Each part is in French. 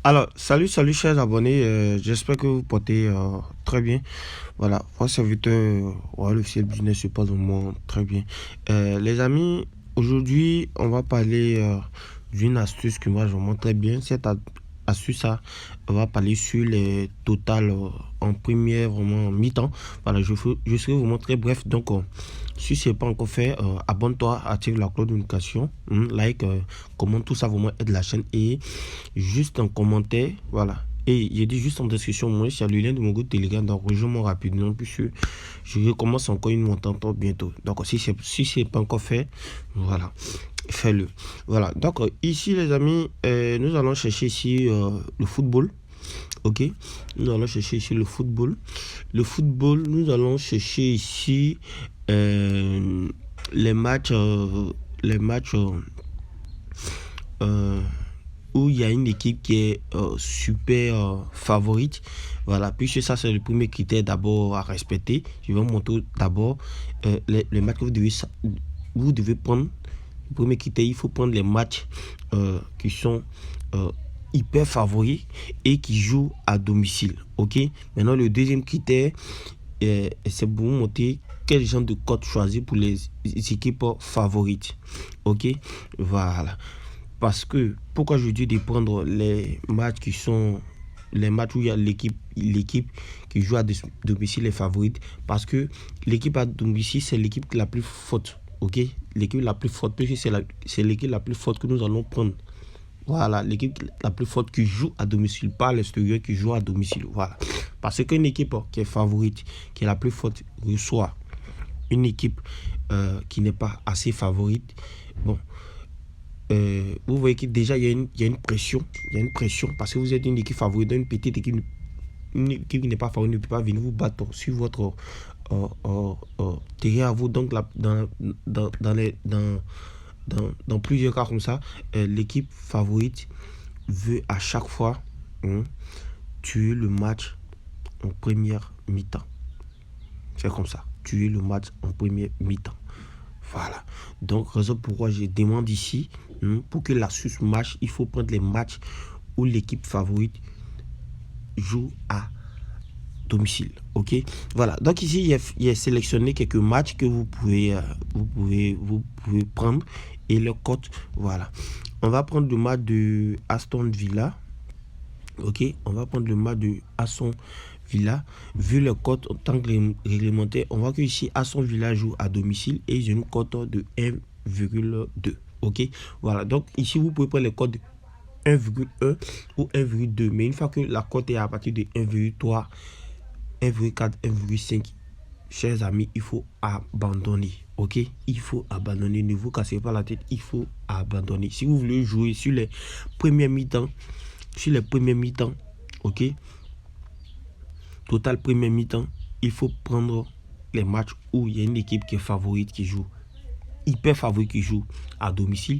Alors, salut chers abonnés, j'espère que vous portez très bien. Voilà, votre serviteur, ouais, l'officiel business se passe vraiment très bien. Les amis, aujourd'hui, on va parler d'une astuce que moi je montre très bien. Astuce, ça, on va parler sur les totales en première, vraiment mi-temps. Voilà, je serai vraiment très bref. Donc, si ce n'est pas encore fait, abonne-toi, active la cloche de notification, like, commente, tout ça vraiment aide la chaîne et juste un commentaire, voilà. Et il dit juste en description, moi, il y a le lien de mon groupe Telegram, donc rejoins-moi rapidement, puisque je recommence encore une montante bientôt. Donc, si c'est pas encore fait, voilà, fais-le. Voilà, donc ici, les amis, nous allons chercher ici le football. Ok, nous allons chercher ici le football. Le football, nous allons chercher ici les matchs, les matchs euh, où il y a une équipe qui est super favorite. Voilà, puisque ça, c'est le premier critère d'abord à respecter. Je vais vous montrer d'abord les matchs que vous devez prendre. Le premier critère, il faut prendre les matchs qui sont hyper favoris et qui jouent à domicile. Ok. Maintenant, le deuxième critère, c'est pour vous montrer quel genre de code choisir pour les équipes favorites. Ok. Voilà. Parce que, pourquoi je dis de prendre les matchs qui sont les matchs où il y a l'équipe qui joue à domicile est favorite? Parce que l'équipe à domicile, c'est l'équipe la plus forte. Ok? L'équipe la plus forte, puisque c'est l'équipe la plus forte que nous allons prendre. Voilà, l'équipe la plus forte qui joue à domicile, pas à l'extérieur, qui joue à domicile. Voilà. Parce qu'une équipe qui est favorite, qui est la plus forte, reçoit une équipe qui n'est pas assez favorite. Bon, vous voyez que déjà il y a une pression. Il y a une pression parce que vous êtes une équipe favorite, une petite équipe, une équipe qui n'est pas favorite ne peut pas venir vous battre sur votre terrain à vous. Donc là, dans plusieurs cas comme ça, l'équipe favorite veut à chaque fois tuer le match en première mi-temps. C'est comme ça, tuer le match en première mi-temps. Voilà. Donc, raison pourquoi je demande ici, pour que l'astuce marche, il faut prendre les matchs où l'équipe favorite joue à domicile. Ok. Voilà. Donc ici, il y a sélectionné quelques matchs que vous pouvez prendre et le code. Voilà. On va prendre le match de Aston Villa. Ok. On va prendre le match de Aston Villa. Vu le code en tant que réglementaire, on voit que ici Aston Villa joue à domicile et j'ai une cote de 1,2. Ok. Voilà. Donc ici, vous pouvez prendre le code 1,1 ou 1,2. Mais une fois que la cote est à partir de 1,3, 1,4, 1,5, chers amis, il faut abandonner. Ok, il faut abandonner. Ne vous cassez pas la tête, il faut abandonner. Si vous voulez jouer sur les premiers mi-temps, ok, total premier mi-temps, il faut prendre les matchs où il y a une équipe qui est favorite, qui joue hyper favorite, qui joue à domicile,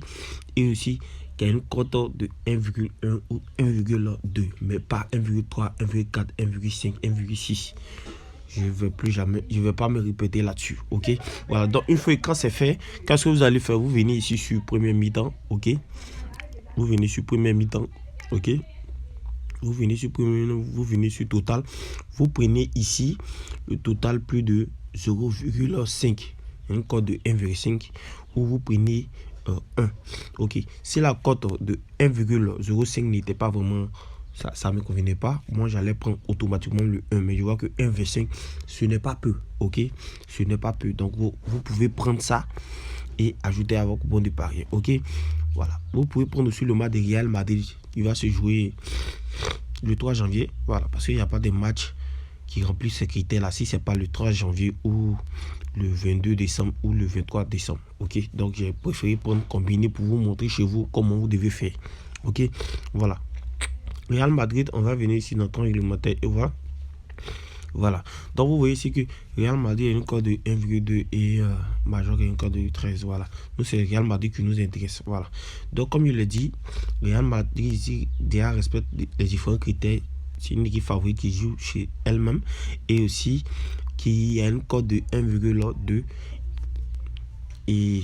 et aussi qui a une cote de 1,1 ou 1,2, mais pas 1,3, 1,4, 1,5, 1,6. Je ne vais pas me répéter là-dessus. Ok. Voilà. Donc, une fois que quand c'est fait, qu'est-ce que vous allez faire? Vous venez ici sur premier mi-temps. Ok. Vous venez sur premier mi-temps. Ok. Vous venez sur total. Vous prenez ici le total plus de 0,5. Un code de 1,5 où vous prenez 1. Ok. Si la cote de 1,05 n'était pas vraiment, ça ne me convenait pas, moi j'allais prendre automatiquement le 1. Mais je vois que 1,25, ce n'est pas peu. Ok. Ce n'est pas peu. Donc vous pouvez prendre ça et ajouter à votre bon de parier. Ok. Voilà. Vous pouvez prendre aussi le match de Real Madrid qui va se jouer le 3 janvier. Voilà. Parce qu'il n'y a pas de match qui remplissent ces critères-là. Si ce n'est pas le 3 janvier ou le 22 décembre ou le 23 décembre. Ok. Donc j'ai préféré prendre combiné pour vous montrer chez vous comment vous devez faire. Ok. Voilà. Real Madrid, on va venir ici dans le temps réglementaire et voilà. Voilà. Donc vous voyez ici que Real Madrid a une cote de 1,2 et Majorque a une cote de 13. Voilà. Nous, c'est Real Madrid qui nous intéresse. Voilà. Donc comme je l'ai dit, Real Madrid ici déjà respecte les différents critères. C'est une équipe favorite qui joue chez elle-même et aussi qui a une cote de 1,2. Et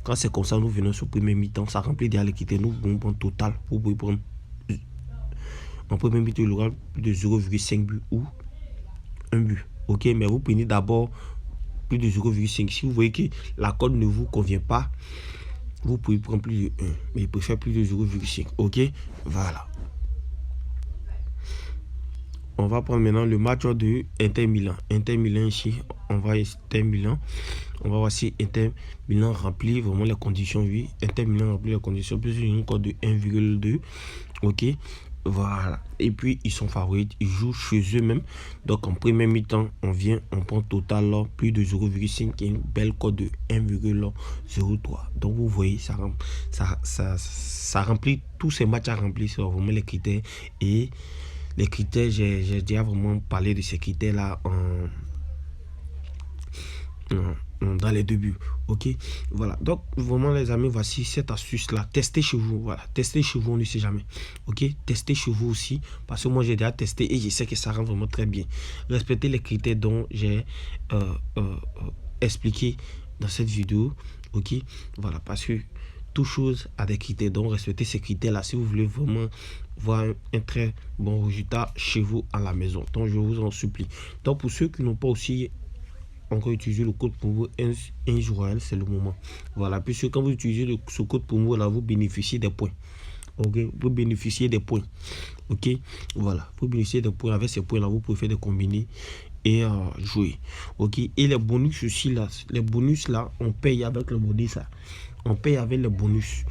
quand c'est comme ça, nous venons sur le premier mi-temps. Ça remplit déjà les critères. Nous pouvons prendre total. Vous pouvez prendre en première mi-temps, il aura plus de 0,5 but ou un but. Ok, mais vous prenez d'abord plus de 0,5. Si vous voyez que la cote ne vous convient pas, vous pouvez prendre plus de 1. Mais il préfère plus de 0,5. Ok, voilà. On va prendre maintenant le match de Inter Milan. Inter Milan ici, on va Inter Milan. On va voir si Inter Milan remplit vraiment les conditions. Oui, Inter Milan remplit les conditions. Plus une cote de 1,2. Ok, voilà. Et puis, ils sont favoris. Ils jouent chez eux-mêmes. Donc, en première mi-temps, on prend total là, plus de 0,5 qui est une belle cote de 1,03. Donc, vous voyez, ça remplit tous ces matchs à remplir. C'est vraiment les critères. Et les critères, j'ai déjà vraiment parlé de ces critères-là dans les débuts. Ok, voilà. Donc, vraiment, les amis, voici cette astuce-là. Testez chez vous. Voilà, testez chez vous, on ne sait jamais. Ok, testez chez vous aussi. Parce que moi, j'ai déjà testé et je sais que ça rend vraiment très bien. Respectez les critères dont j'ai expliqué dans cette vidéo. Ok, voilà, parce que toute chose a des critères, donc respectez ces critères là si vous voulez vraiment voir un très bon résultat chez vous à la maison. Donc je vous en supplie. Donc pour ceux qui n'ont pas aussi encore utilisé le code promo Royal, c'est le moment. Voilà, puisque quand vous utilisez ce code promo là, vous bénéficiez des points. Ok, vous bénéficiez des points. Ok, voilà, vous bénéficiez des points. Avec ces points là, vous pouvez faire des combinés et jouer. Ok, et les bonus aussi là, les bonus là, on paye avec le bonus ça. On paye avec les bonus.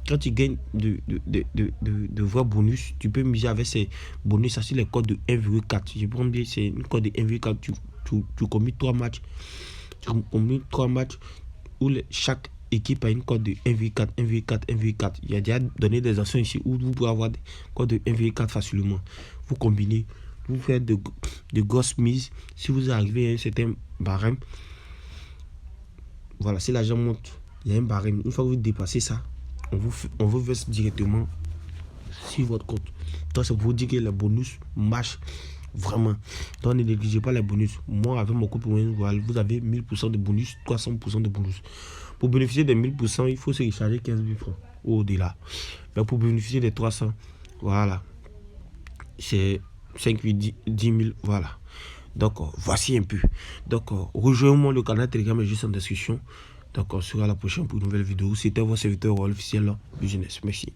Quand tu gagnes de vrais bonus, tu peux miser avec ces bonus ça sur les codes de 1,4. Je prends bien, c'est une code de 1,4. Tu combines 3 matchs. Tu combines 3 matchs où chaque équipe a une cote de 1,4, 1,4, 1,4. Il y a déjà donné des actions ici où vous pouvez avoir des codes de 1,4 facilement. Vous combinez, vous faites de grosses mises. Si vous arrivez à un certain barème, voilà, si l'argent monte, il y a un barème. Une fois que vous dépassez ça, on vous verse directement sur votre compte. Donc, ça vous dit que les bonus marchent vraiment. Donc, ne négligez pas les bonus. Moi, avec mon code Royal, vous avez 1000% de bonus, 300% de bonus. Pour bénéficier des 1000%, il faut se recharger 15 000 francs au-delà. Mais pour bénéficier des 300, voilà, c'est 5, 8, 10 000, voilà. Donc, voici un peu. Donc, rejoignez-moi le canal Telegram est juste en description. Donc, on sera à la prochaine pour une nouvelle vidéo. C'était votre serviteur officiel Business. Merci.